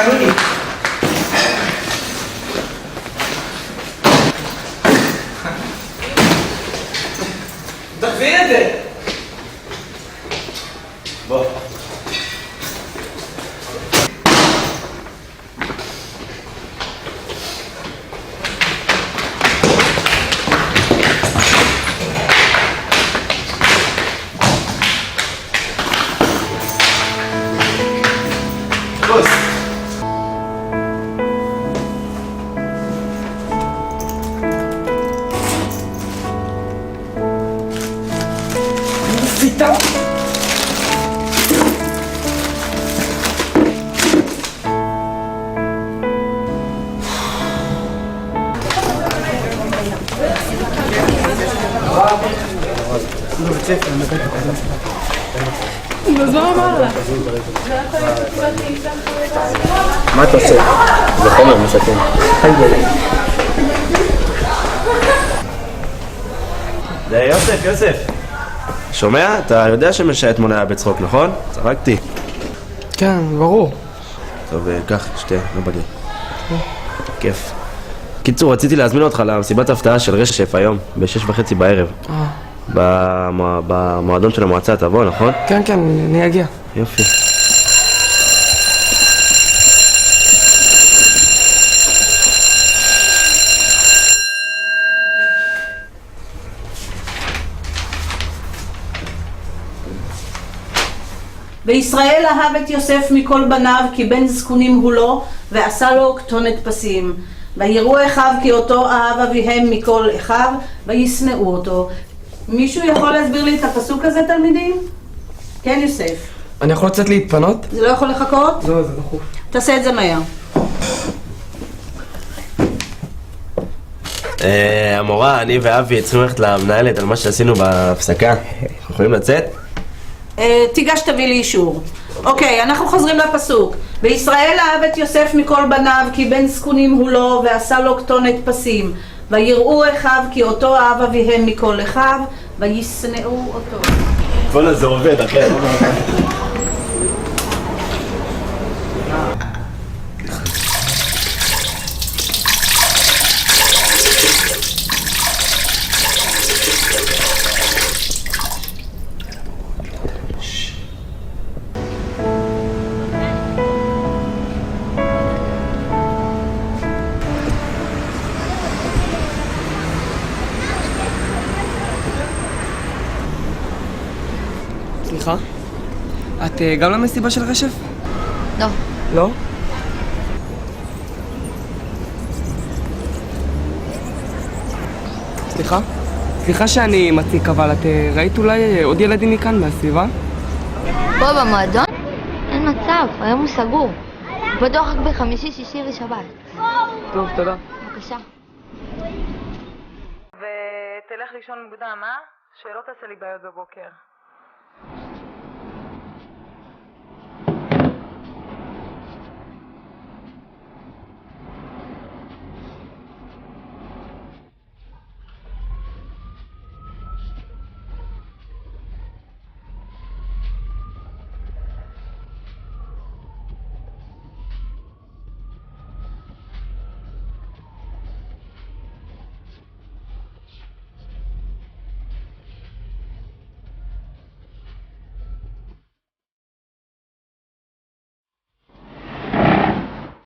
אני. תחזיר את זה! בוא. בוס. פיתה. מה אתה עושה? זה חומר משקם. זה יוסף. שומע? אתה יודע שמשייט מונע בצחוק, נכון? צחקתי. כן, ברור. טוב, קח, שתה, לא בגלל. כיף. קיצור, רציתי להזמין אותך למסיבת ההפתעה של רשף היום, ב-6:30 בערב. במועדון של המועצה, תבוא, נכון? כן, אני אגיע. יופי. וישראל אהב את יוסף מכל בניו, כי בן זקונים הוא לו, ועשה לו כתונת פסים. ויראו אחיו כי אותו אהב אביהם מכל אחיו, וישנאו אותו. מישהו יכול להסביר לי את הפסוק הזה, תלמידים? כן, יוסף. אני יכול לצאת להתפנות? זה לא יכול לחכות? לא, זה דחוף. תעשה את זה מהר. המורה, אני ואבי צריכים ללכת למנהלת על מה שעשינו בהפסקה. אנחנו יכולים לצאת? תיגש תביא לי אישור. אוקיי, אנחנו חוזרים לפסוק. וישראל אהב את יוסף מכל בניו, כי בן זקונים הוא לו, ועשה לו כתונת פסים. ויראו אחיו כי אותו אהב אביהם מכל אחיו, וישנאו אותו. בוא'נה, זה עובד, אחי. סליחה? את גם למסיבה של רשף? לא. לא? סליחה? סליחה שאני מציק, אבל את ראית אולי עוד ילדים מכאן מהסביבה? פה במועדון? אין מצב, היום הוא סגור. הוא פתוח רק בחמישי, שישי ושבת. טוב, תודה. בבקשה. ותלך לישון מוקדם, אה? שלא תעשה לי בעיות בבוקר.